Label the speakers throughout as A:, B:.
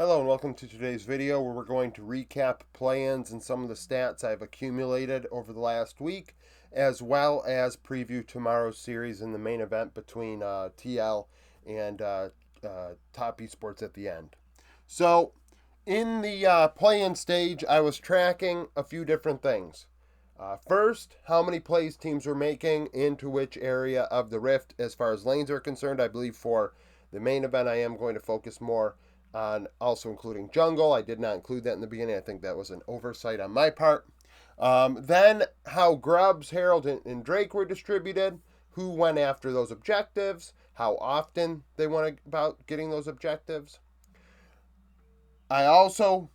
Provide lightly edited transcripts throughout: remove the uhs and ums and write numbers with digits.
A: Hello and welcome to today's video where we're going to recap play-ins and some of the stats I've accumulated over the last week, as well as preview tomorrow's series in the main event between TL and Top Esports at the end. So, in the play-in stage, I was tracking a few different things. First, how many plays teams were making into which area of the rift as far as lanes are concerned. I believe for the main event I am going to focus more on also including jungle. I did not include that in the beginning. I think that was an oversight on my part. Then how Grubs, Herald, and Drake were distributed, who went after those objectives, how often they went about getting those objectives. I also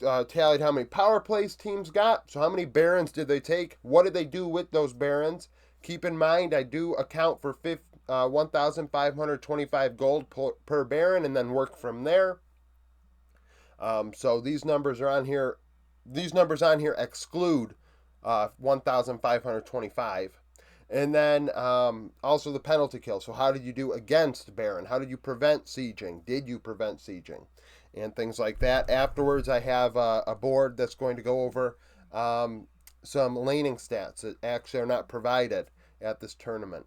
A: tallied how many power plays teams got. So how many Barons did they take? What did they do with those Barons? Keep in mind, I do account for 1,525 gold per Baron and then work from there. So these numbers are on here. These numbers on here exclude 1,525. And then also the penalty kill. So how did you do against Baron? How did you prevent sieging? Did you prevent sieging? And things like that. Afterwards, I have a board that's going to go over some laning stats that actually are not provided at this tournament.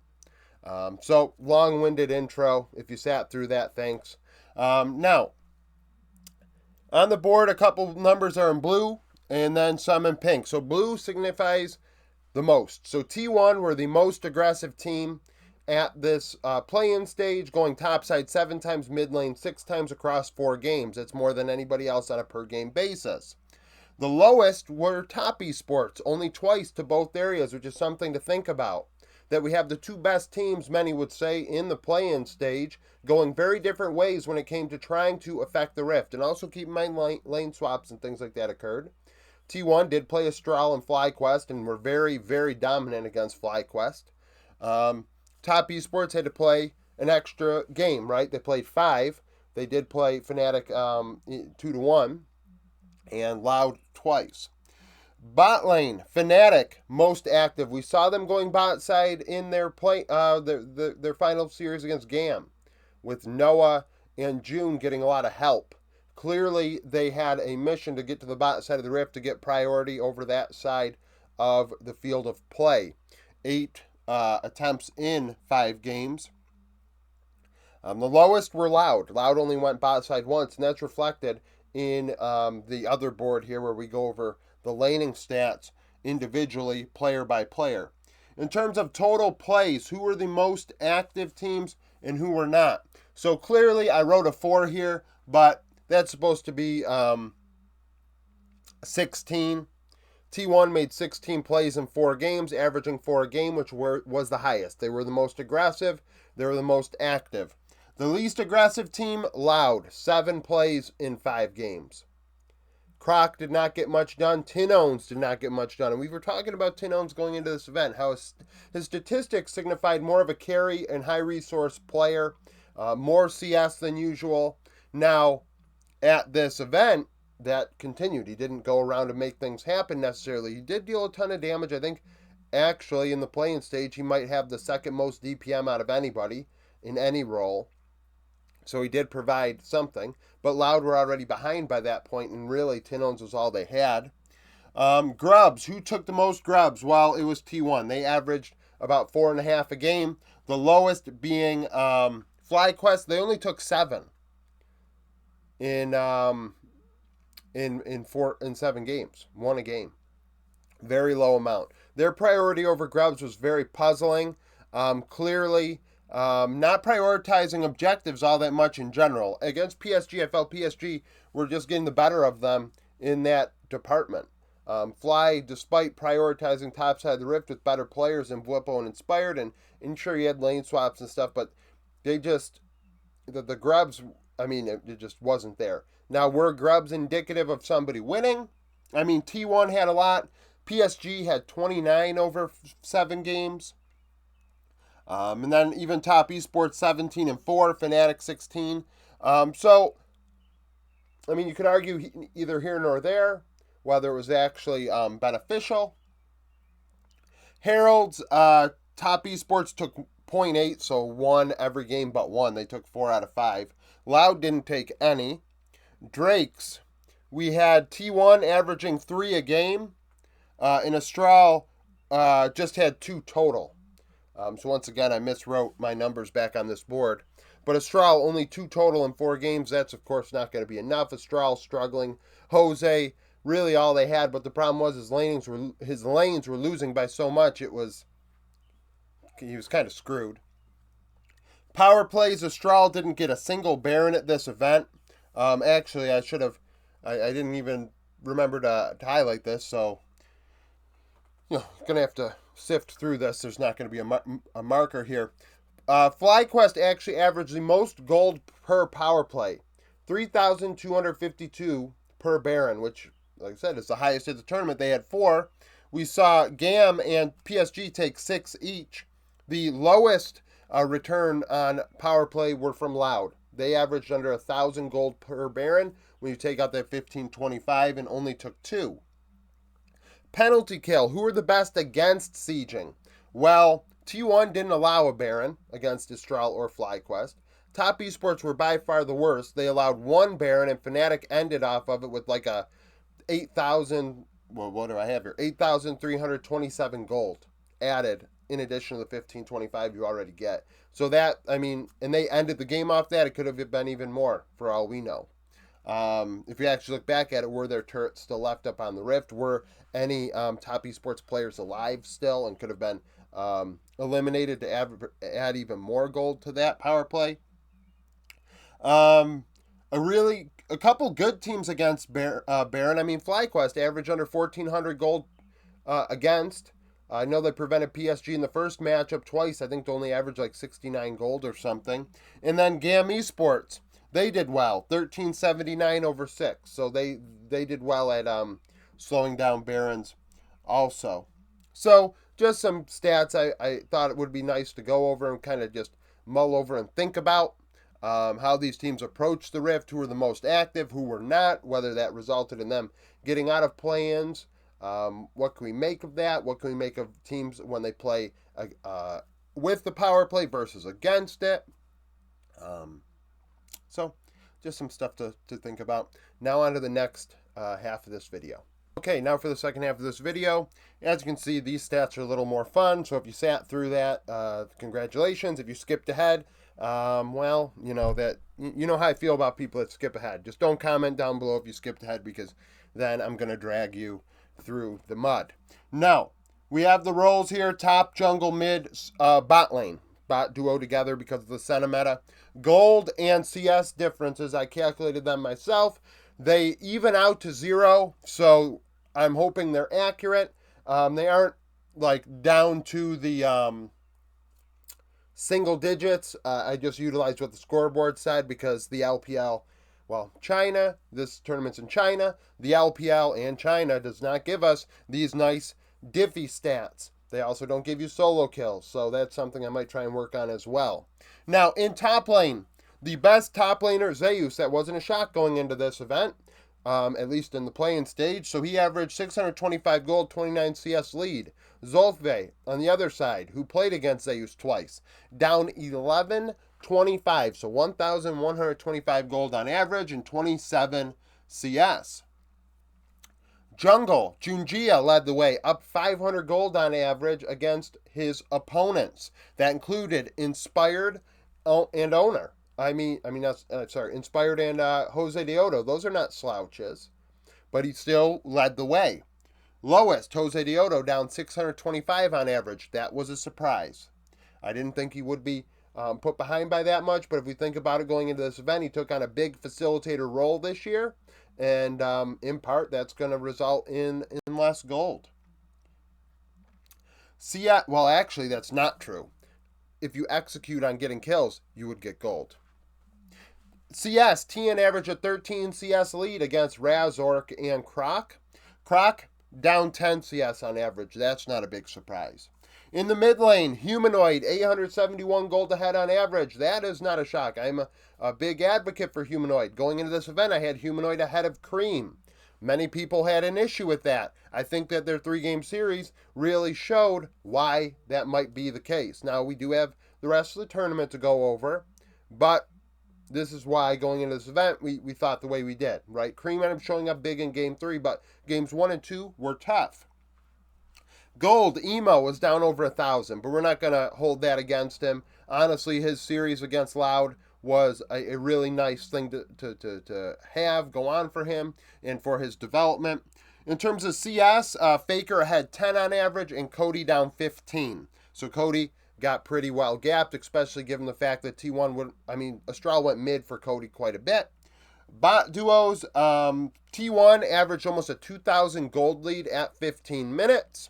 A: So long-winded intro. If you sat through that, thanks. Now, on the board, a couple numbers are in blue and then some in pink. So blue signifies the most. So T1 were the most aggressive team at this play-in stage, going topside 7 times, mid lane 6 times across 4 games. That's more than anybody else on a per-game basis. The lowest were Top Esports, only twice to both areas, which is something to think about. That we have the two best teams, many would say, in the play-in stage, going very different ways when it came to trying to affect the Rift. And also keep in mind lane swaps and things like that occurred. T1 did play Astral and FlyQuest and were very, very dominant against FlyQuest. Top Esports had to play an extra game, right? They played 5. They did play Fnatic 2-1 and Loud twice. Bot lane, Fnatic, most active. We saw them going bot side in their their final series against GAM, with Noah and June getting a lot of help. Clearly, they had a mission to get to the bot side of the Rift to get priority over that side of the field of play. 8 attempts in 5 games. The lowest were Loud. Loud only went bot side once, and that's reflected in the other board here where we go over the laning stats individually, player by player. In terms of total plays, who were the most active teams and who were not? So clearly I wrote a 4 here, but that's supposed to be 16. T1 made 16 plays in 4 games, averaging 4 a game, which was the highest. They were the most aggressive. They were the most active. The least aggressive team, Loud, 7 plays in 5 games. Croc did not get much done. Tinones did not get much done. And we were talking about Tinones going into this event, how his statistics signified more of a carry and high resource player, more CS than usual. Now, at this event, that continued. He didn't go around and make things happen necessarily. He did deal a ton of damage. I think actually in the playing stage, he might have the second most DPM out of anybody in any role. So he did provide something, but Loud were already behind by that point, and really Tinones was all they had. Grubs, who took the most grubs? Well, it was T1. They averaged about 4.5 a game. The lowest being FlyQuest. They only took 7 in 7 games, 1 a game. Very low amount. Their priority over grubs was very puzzling. Clearly, not prioritizing objectives all that much in general. Against PSG, I felt PSG were just getting the better of them in that department. Fly, despite prioritizing top side of the Rift with better players than Blippo and Inspired, and sure he had lane swaps and stuff, but they just, the grubs, I mean, it just wasn't there. Now, were grubs indicative of somebody winning? I mean, T1 had a lot. PSG had 29 over 7 games. And then even Top Esports 17 and 4, Fnatic 16. So, I mean, you could argue either here nor there whether it was actually beneficial. Herald's Top Esports took 0.8, so 1 every game but 1. They took 4 out of 5. Loud didn't take any. Drakes, we had T1 averaging 3 a game, and Astral just had 2 total. So once again, I miswrote my numbers back on this board. But Astral only 2 total in 4 games. That's, of course, not going to be enough. Astral struggling. Jose, really all they had. But the problem was his lanes were losing by so much. He was kind of screwed. Power plays, Astral didn't get a single Baron at this event. Actually, I should have. I didn't even remember to highlight this. So, going to have to sift through this. There's not going to be a marker here. FlyQuest actually averaged the most gold per power play, 3,252 per Baron, which, like I said, is the highest in the tournament. They had 4. We saw GAM and PSG take 6 each. The lowest return on power play were from Loud. They averaged under 1,000 gold per Baron when you take out that 1525 and only took 2. Penalty kill. Who are the best against sieging? Well, T1 didn't allow a Baron against Astral or FlyQuest. Top Esports were by far the worst. They allowed 1 Baron, and Fnatic ended off of it with like a 8,000, well, what do I have here? 8,327 gold added in addition to the 1525 you already get. So that, and they ended the game off that. It could have been even more for all we know. If you actually look back at it, were there turrets still left up on the Rift? Were any top esports players alive still and could have been eliminated to add even more gold to that power play? A couple good teams against Baron. FlyQuest averaged under 1,400 gold against. I know they prevented PSG in the first matchup twice. I think they only averaged like 69 gold or something. And then GAM Esports, they did well, 1379 over 6. So they did well at slowing down Barons also. So just some stats I thought it would be nice to go over and kind of just mull over and think about how these teams approached the Rift, who were the most active, who were not, whether that resulted in them getting out of play-ins. What can we make of that? What can we make of teams when they play with the power play versus against it? So just some stuff to think about. Now on to the next half of this video. Okay, now for the second half of this video. As you can see, these stats are a little more fun. So if you sat through that, congratulations. If you skipped ahead, well, you know how I feel about people that skip ahead. Just don't comment down below if you skipped ahead, because then I'm going to drag you through the mud. Now, we have the roles here: top, jungle, mid, bot lane. Bot duo together because of the Senna meta. Gold and CS differences, I calculated them myself. They even out to 0, so I'm hoping they're accurate. They aren't like down to the single digits. I just utilized what the scoreboard said because the LPL, well, China, this tournament's in China. The LPL and China does not give us these nice diffy stats. They also don't give you solo kills, so that's something I might try and work on as well. Now, in top lane, the best top laner, Zeus. That wasn't a shock going into this event, at least in the play-in stage. So he averaged 625 gold, 29 CS lead. Zolfve, on the other side, who played against Zeus twice, down 1125, so 1,125 gold on average and 27 CS. Jungle, Junjia led the way, up 500 gold on average against his opponents. That included Inspired and Owner. Inspired and Jose Deodo. Those are not slouches, but he still led the way. Lowest, Jose Deodo, down 625 on average. That was a surprise. I didn't think he would be put behind by that much, but if we think about it going into this event, he took on a big facilitator role this year, and in part, that's going to result in less gold. Well, actually, that's not true. If you execute on getting kills, you would get gold. CS, TN average a 13 CS lead against Razork and Croc. Croc, down 10 CS on average. That's not a big surprise. In the mid lane, Humanoid, 871 gold ahead on average. That is not a shock. I'm a big advocate for Humanoid. Going into this event, I had Humanoid ahead of Cream. Many people had an issue with that. I think that their 3-game series really showed why that might be the case. Now, we do have the rest of the tournament to go over, but this is why going into this event, we thought the way we did, right? Cream ended up showing up big in game 3, but games 1 and 2 were tough. Gold, Emo was down over 1,000, but we're not going to hold that against him. Honestly, his series against Loud was a really nice thing to have go on for him and for his development. In terms of CS, Faker had 10 on average and Cody down 15. So Cody got pretty well gapped, especially given the fact that Astral went mid for Cody quite a bit. Bot duos, T1 averaged almost a 2,000 gold lead at 15 minutes.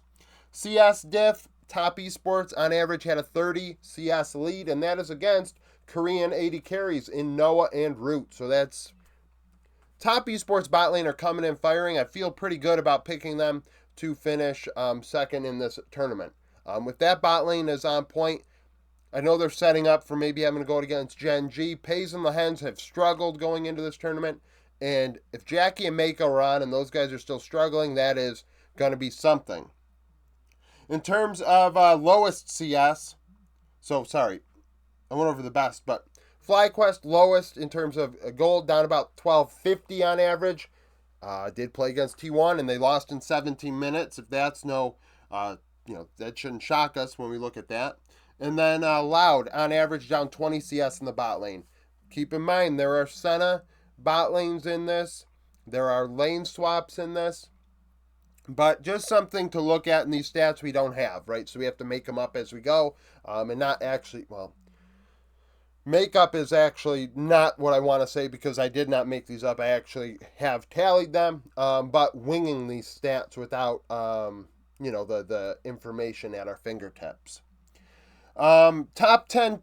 A: CS Diff, Top Esports on average had a 30 CS lead, and that is against Korean 80 carries in Noah and Root. So that's Top Esports bot lane are coming in firing. I feel pretty good about picking them to finish second in this tournament. With that bot lane is on point, I know they're setting up for maybe having to go against Gen G. Pays and the Hens have struggled going into this tournament. And if Jackie and Mako are on and those guys are still struggling, that is going to be something. In terms of lowest CS, I went over the best, but FlyQuest lowest in terms of gold, down about 1250 on average. Did play against T1 and they lost in 17 minutes. If that's that shouldn't shock us when we look at that. And then Loud on average down 20 CS in the bot lane. Keep in mind there are Senna bot lanes in this. There are lane swaps in this. But just something to look at in these stats we don't have, right? So we have to make them up as we go. And not actually, makeup is actually not what I want to say because I did not make these up. I actually have tallied them. But winging these stats without, the information at our fingertips. Top 10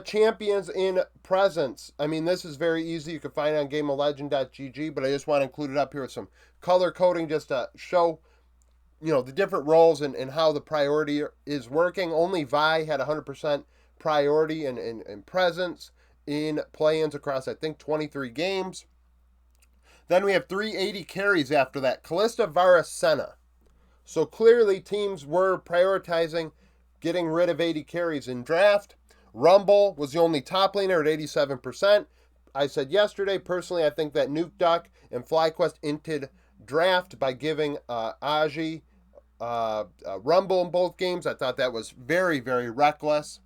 A: champions in presence. I mean, this is very easy. You can find it on gameoflegend.gg, but I just want to include it up here with some color coding just to show, the different roles and how the priority is working. Only Vi had 100% priority and presence in play-ins across, I think, 23 games. Then we have 380 carries after that. Callista, Varus, Senna. So clearly teams were prioritizing getting rid of 80 carries in draft. Rumble was the only top laner at 87%. I said yesterday, personally, I think that Nuke Duck and FlyQuest inted draft by giving Aji Rumble in both games. I thought that was very, very reckless.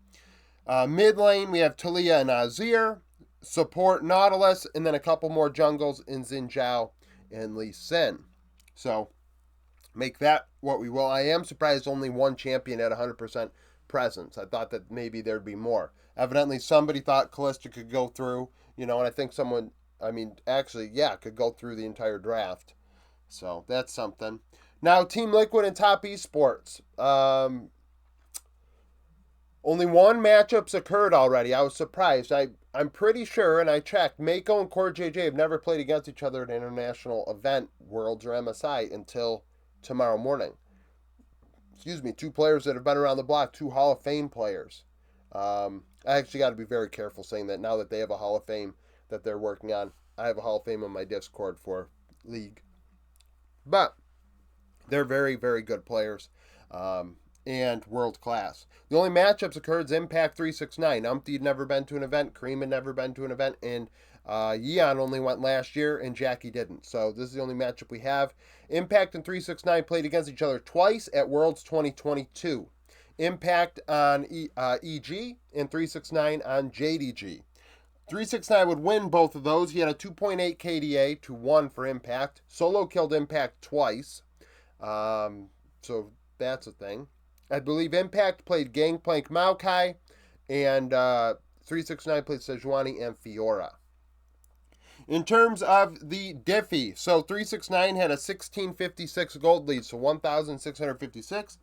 A: Mid lane, we have Talia and Azir. Support, Nautilus, and then a couple more jungles in Xin Zhao and Lee Sin. So, make that what we will. I am surprised only one champion at 100% presence. I thought that maybe there'd be more. Evidently, somebody thought Callista could go through, and I think someone, could go through the entire draft. So, that's something. Now, Team Liquid and Top Esports. Only one matchup's occurred already. I was surprised. I'm pretty sure, and I checked, Mako and Core JJ have never played against each other at an international event, Worlds or MSI, until tomorrow morning. Two players that have been around the block, 2 Hall of Fame players. I actually got to be very careful saying that now that they have a Hall of Fame that they're working on. I have a Hall of Fame on my Discord for League. But they're very, very good players and world class. The only matchups occurred is Impact 369. Umpty had never been to an event. Kareem had never been to an event. And Yeon only went last year, and Jackie didn't. So this is the only matchup we have. Impact and 369 played against each other twice at Worlds 2022. Impact on EG and 369 on JDG. 369 would win both of those. He had a 2.8 KDA to 1 for Impact. Solo killed Impact twice. So that's a thing. I believe Impact played Gangplank Maokai, and 369 played Sejuani and Fiora. In terms of the Diffie, so 369 had a 1656 gold lead, so 1,656,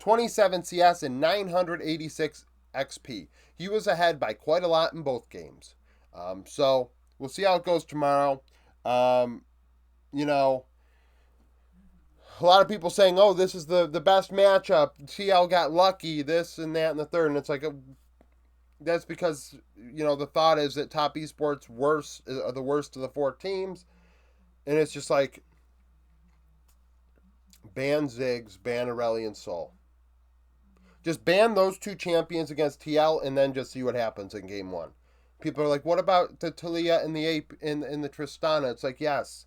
A: 27 CS, and 986 XP. He was ahead by quite a lot in both games. So we'll see how it goes tomorrow. A lot of people saying, oh, this is the best matchup. TL got lucky, this and that and the third. And it's like, that's because, the thought is that Top Esports are the worst of the 4 teams. And it's just like, ban Ziggs, ban Aurelion Sol. Just ban those 2 champions against TL and then just see what happens in game 1. People are like, what about the Talia and the in the Tristana? It's like, yes,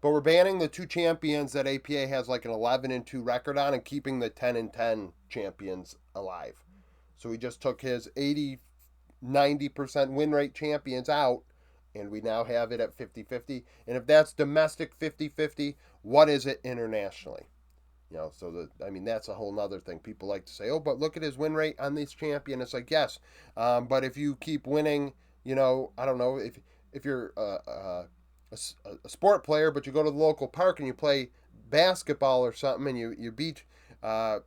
A: but we're banning the two champions that APA has like an 11-2 record on, and keeping the 10-10 champions alive. So we just took his 80-90% win rate champions out, and we now have it at 50-50. And if that's domestic 50-50, what is it internationally? So that's a whole nother thing. People like to say, oh, but look at his win rate on this champion. It's like, yes, but if you keep winning, I don't know, if you're a sport player, but you go to the local park and you play basketball or something, and you beat a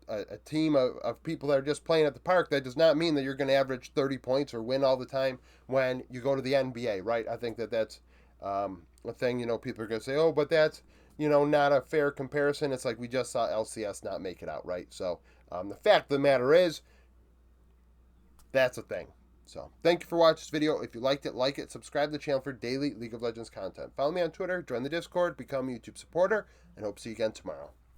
A: team of people that are just playing at the park, that does not mean that you're going to average 30 points or win all the time when you go to the NBA, right? I think that's a thing. People are going to say, oh, but that's not a fair comparison. It's like we just saw LCS not make it out, right? So the fact of the matter is, that's a thing. So thank you for watching this video. If you liked it, like it, subscribe to the channel for daily League of Legends content. Follow me on Twitter, join the Discord, become a YouTube supporter, and hope to see you again tomorrow.